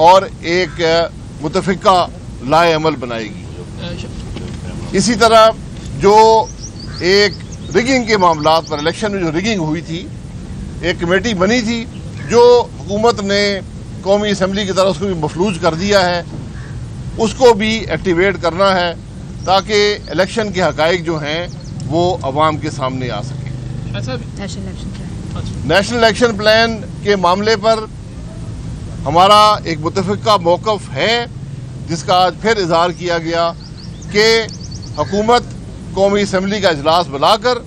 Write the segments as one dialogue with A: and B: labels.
A: और एक मुतफिका लाए अमल बनाएगी। इसी तरह जो एक रिगिंग के मामलात पर, इलेक्शन में जो रिगिंग हुई थी, एक कमेटी बनी थी जो हुकूमत ने कौमी असम्बली की तरफ उसको भी मफलूज कर दिया है, उसको भी एक्टिवेट करना है ताकि इलेक्शन के हकाइक जो हैं वो अवाम के सामने आ सके। नेशनल इलेक्शन प्लान के मामले पर हमारा एक मुतफिका मौक़िफ़ है जिसका आज फिर इजहार किया गया कि हुकूमत कौमी असम्बली का इजलास बुलाकर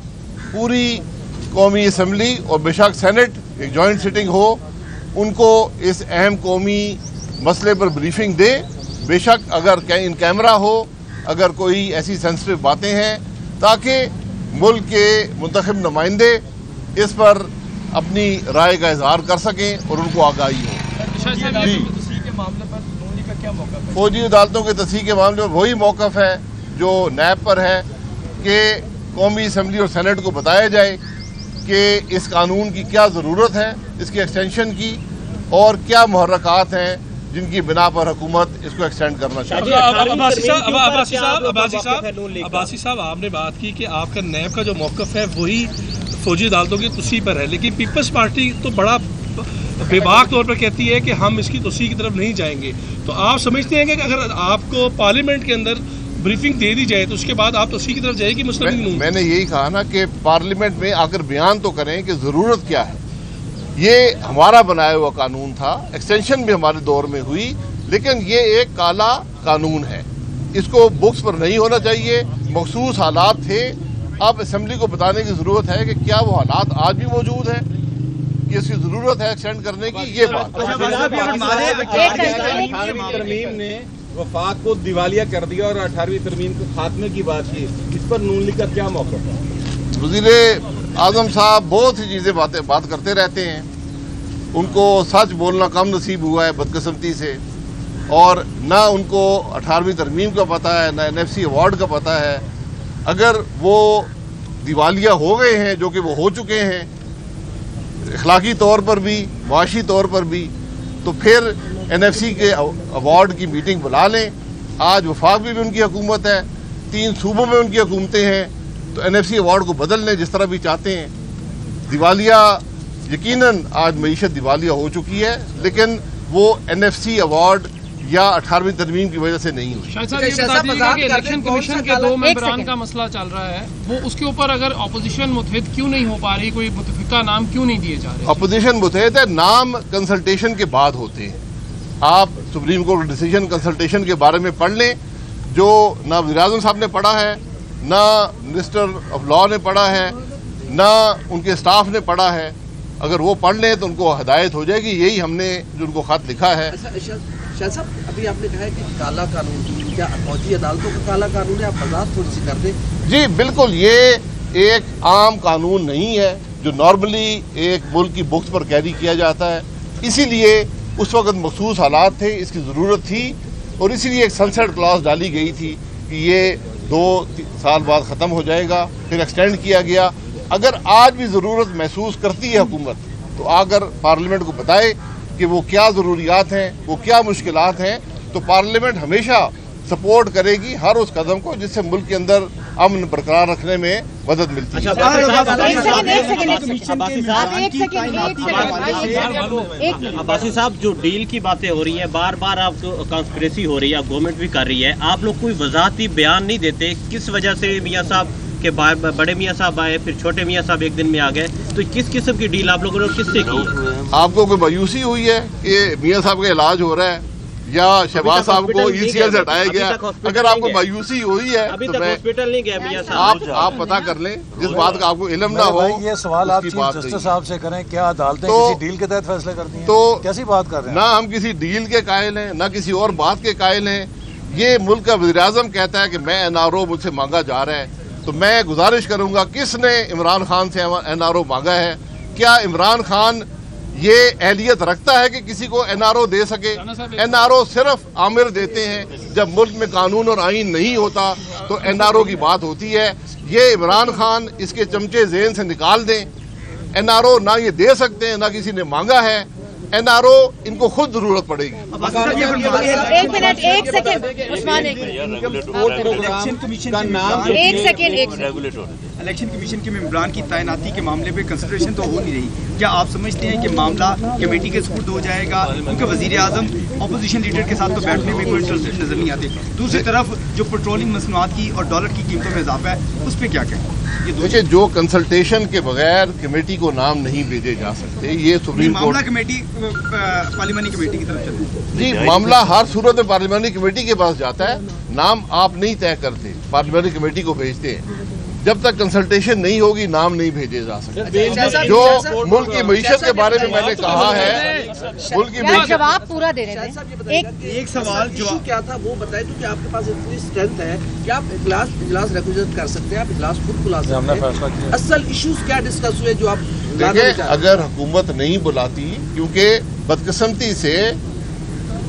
A: पूरी कौमी असम्बली और बेशक सेनेट एक जॉइंट सिटिंग हो, उनको इस अहम कौमी मसले पर ब्रीफिंग दे। बेशक अगर इन कैमरा हो, अगर कोई ऐसी सेंसिटिव बातें हैं, ताकि मुल्क के मुंतखब नुमाइंदे इस पर अपनी राय का इजहार कर सकें और उनको आगाही हो। फौजी अदालतों के तस्हीह के मामले में वही मौक़िफ़ है जो नैब पर है कि कौमी असम्बली और सेनेट को बताया जाए कि इस कानून की क्या ज़रूरत है, इसकी एक्सटेंशन की, और क्या मुहर्रकात हैं जिनकी बिना पर हुकूमत इसको एक्सटेंड करना चाहती है।
B: अब्बासी साहब, आपने बात की कि आपका नैब का जो मौक़िफ़ है वही फौजी अदालतों की तस्हीह पर है, लेकिन पीपल्स पार्टी तो बड़ा बेबाक तौर पर कहती है कि हम इसकी तस्हीह की तरफ नहीं जाएंगे। तो आप समझते हैं कि अगर आपको पार्लियामेंट के अंदर ब्रीफिंग दे दी जाए तो उसके बाद आप तस्हीह की तरफ जाएगी मुस्लिम लीग?
A: मैंने यही कहा ना कि पार्लियामेंट में आकर बयान तो करें कि ज़रूरत क्या है। ये हमारा बनाया हुआ कानून था, एक्सटेंशन भी हमारे दौर में हुई, लेकिन ये एक काला कानून है, इसको बुक्स पर नहीं होना चाहिए। मखसूस हालात थे, अब असम्बली को बताने की ज़रूरत है कि क्या वो हालात आज भी मौजूद हैं, कि इसकी ज़रूरत है एक्सटेंड करने की। ये बात
C: तरमीम ने वफाक को दिवालिया कर दिया और 18वीं तरमीम को खात्मे की बात की, इस पर नून लीग का क्या मौक़िफ़ है?
A: वज़ीर आज़म साहब बहुत सी चीज़ें बात करते रहते हैं, उनको सच बोलना कम नसीब हुआ है बदकिस्मती से, और ना उनको 18वीं तरमीम का पता है, ना NFC अवार्ड का पता है। अगर वो दिवालिया हो गए हैं, जो कि वो हो चुके हैं अखलाकी तौर पर भी, मुआशी तौर पर भी, तो फिर NFC के अवार्ड की मीटिंग बुला लें। आज वफाक में भी उनकी हुकूमत है, 3 सूबों में उनकी हुकूमतें हैं, तो NFC अवार्ड को बदल लें जिस तरह भी चाहते हैं। दिवालिया यकीनन आज मईशत दिवालिया हो चुकी है, लेकिन वो NFC अवार्ड या 18वीं तरमीम की वजह से नहीं हुई।
B: शायद साहब ये बता दीजिए कि इलेक्शन कमीशन के 2 मेंबरान का मसला चल रहा है, वो उसके ऊपर अगर अपोजिशन मुतहद क्यों नहीं हो पा रही, कोई मुतफिका नाम क्यों नहीं दिए जा रहे?
A: अपोजिशन मुतहद है, नाम कंसल्टेशन के बाद होते हैं। आप सुप्रीम कोर्ट डिसीजन कंसल्टेशन के बारे में पढ़ लें, जो ना वज़ीर आज़म साहब ने पढ़ा है, ना मिनिस्टर ऑफ लॉ ने पढ़ा है, ना उनके स्टाफ ने पढ़ा है। अगर वो पढ़ लें तो उनको हिदायत हो जाएगी। यही हमने जो उनको खत लिखा है।
D: शाह साहब, अभी आपने कहा है कि काला कानून, क्या फौजी अदालतों का काला कानून है? आप वज़ाहत थोड़ी सी कर दें।
A: जी बिल्कुल, ये एक आम कानून नहीं है जो नॉर्मली एक मुल्क की बुक्स पर कैरी किया जाता है। इसीलिए उस वक्त मखसूस हालात थे, इसकी ज़रूरत थी, और इसीलिए एक सनसेट क्लॉज डाली गई थी कि ये 2 साल बाद ख़त्म हो जाएगा, फिर एक्सटेंड किया गया। अगर आज भी ज़रूरत महसूस करती है हुकूमत, तो आकर पार्लियामेंट को बताए कि वो क्या ज़रूरियात हैं, वो क्या मुश्किलात हैं, तो पार्लियामेंट हमेशा सपोर्ट करेगी हर उस कदम को जिससे मुल्क के अंदर अमन बरकरार रखने में मदद मिलती है।
E: अब्बासी साहब, जो डील की बातें हो रही है, बार बार आप कॉन्स्पिरेसी हो रही है, गवर्नमेंट भी कर रही है, आप लोग कोई वजाहती बयान नहीं देते, किस वजह से मियाँ साहब के बड़े मियाँ साहब आए, फिर छोटे मियाँ साहब एक दिन में आ गए, तो किस किस्म की डील आप लोगों ने किससे की?
A: आपको कोई मायूसी हुई है कि मियाँ साहब का इलाज हो रहा है या शहबाज साहब को ECL से हटाया गया? अगर आपको मायूसी हुई है
E: अभी
A: तो
E: तक हॉस्पिटल नहीं गया मियाँ साहब।
A: आप पता कर लें, जिस बात का आपको इल्म ना हो।
F: ये सवाल आप चीफ जस्टिस साहब से करें, क्या अदालतें किसी डील के तहत फैसले करती हैं? तो कैसी बात कर रहे हैं?
A: ना हम किसी डील के कायल हैं, ना किसी और बात के कायल हैं। ये मुल्क का वज़ीर आज़म कहता है कि मैं NRO मुझसे मांगा जा रहा है, तो मैं गुजारिश करूंगा, किसने इमरान खान से NRO मांगा है? क्या इमरान खान ये अहलियत रखता है कि किसी को NRO दे सके? NRO सिर्फ आमिर देते हैं, जब मुल्क में कानून और आईन नहीं होता तो NRO की बात होती है। ये इमरान खान इसके चमचे जेन से निकाल दें। NRO ना ये दे सकते हैं, ना किसी ने मांगा है। NRO इनको खुद जरूरत पड़ेगी।
G: एक मिनट, एक सेकंड उस्मान,
C: इलेक्शन कमीशन का नाम,
G: एक सेकंड,
H: इलेक्शन कमीशन के मेंबरान की तैनाती के मामले पे कंसिडरेशन तो हो नहीं रही, क्या आप समझते हैं कि मामला कमेटी के सुपुर्द हो जाएगा? क्योंकि वजीर आजम अपोजिशन लीडर के साथ तो बैठने में कोई इंटरेस्ट नजर नहीं आते। दूसरी तरफ जो पेट्रोलिंग मसनूआत की और डॉलर की कीमतों में इजाफा है, उस पर क्या कहें?
A: देखिए, जो कंसल्टेशन के बगैर कमेटी को नाम नहीं भेजे जा सकते, ये सुप्रीम कोर्ट
H: मामला कमेटी पार्लियामानी कमेटी की तरफ चलता है।
A: जी, मामला हर सूरत में पार्लियामानी कमेटी के पास जाता है, नाम आप नहीं तय करते, पार्लियामानी कमेटी को भेजते हैं। जब तक कंसल्टेशन नहीं होगी नाम नहीं भेजे जा सकते। जो मुल्क की मईशत के बारे में मैंने कहा है, मुल्क की
G: जवाब पूरा दे रहे थे।
H: एक सवाल जो
D: क्या था वो बताए, क्योंकि आपके पास इतनी स्ट्रेंथ है कि आप इजलास रेगुलेट कर सकते हैं, आप इजलास खुद बुला सकते हैं। असल इश्यूज क्या डिस्कस हुए जो आप
A: देखिए, अगर हुकूमत नहीं बुलाती, क्योंकि बदकिस्मती से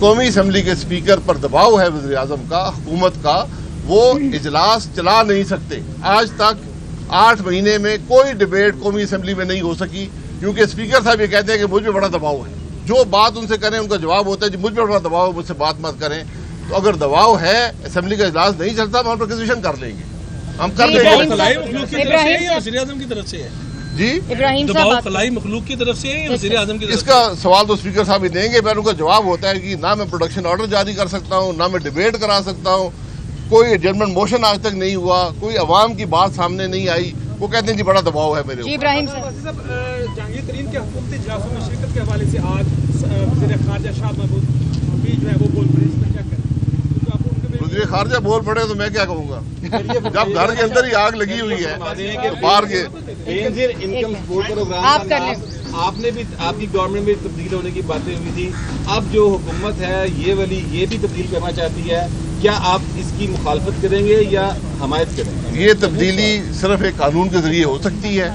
A: कौमी असम्बली के स्पीकर पर दबाव है वज़ीर आज़म का, हुकूमत का, वो इजलास चला नहीं सकते। आज तक 8 महीने में कोई डिबेट कौमी असम्बली में नहीं हो सकी, क्योंकि स्पीकर साहब ये कहते हैं कि मुझ पे बड़ा दबाव है। जो बात उनसे करें उनका जवाब होता है जी मुझ पे बड़ा दबाव है, मुझसे बात मत करें। तो अगर दबाव है, असम्बली का इजलास नहीं चलता, हम रिक्वेजिशन कर लेंगे, हम कर लेंगे।
B: वज़ीर आज़म की तरफ से है
A: जी,
G: इब्राहिम
B: दबाव खलाई मखलूक की तरफ से है या वज़ीर आज़म की तरफ से?
A: इसका सवाल तो स्पीकर साहब ही देंगे। पर उनका जवाब होता है कि ना मैं प्रोडक्शन ऑर्डर जारी कर सकता हूँ, ना मैं डिबेट करा सकता हूँ, कोई एडजर्नमेंट मोशन आज तक नहीं हुआ, कोई अवाम की बात सामने नहीं आई। वो कहते हैं जी बड़ा दबाव है मेरे ऊपर।
G: इब्राहिम
I: जहांगीर तरीन के हुकूमती इजलासों में शिरकत के हवाले से आज वज़ीर खारजा शाह महमूद भी जो है वो बोल पड़े, इसमें क्या करें?
A: वज़ीर खारजा बोल पड़े तो मैं क्या कहूँगा? जब घर के अंदर ही आग लगी हुई है तो बाहर के
C: इनकम सपोर्ट प्रोग्राम
G: आप कर लें।
C: आपने भी, आपकी गवर्नमेंट में तब्दील होने की बातें हुई थी, अब जो हुकूमत है ये वाली ये भी तब्दील करना चाहती है, क्या आप इसकी मुखालफत करेंगे या हमायत करेंगे?
A: ये तब्दीली सिर्फ एक कानून के जरिए हो सकती है।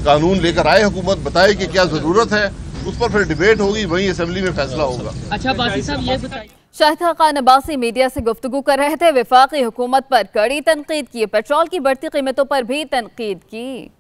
A: कानून लेकर आए हुकूमत, बताए कि क्या जरूरत है, उस पर फिर डिबेट होगी, वही असेंबली में फैसला होगा।
J: अच्छा बासी साहब ये बताइए,
K: शाहिद खान अब्बासी मीडिया से गुफ्तगू कर रहे थे, वफाकी हुकूमत पर कड़ी तनकीद की, पेट्रोल की बढ़ती कीमतों पर भी तनकीद की।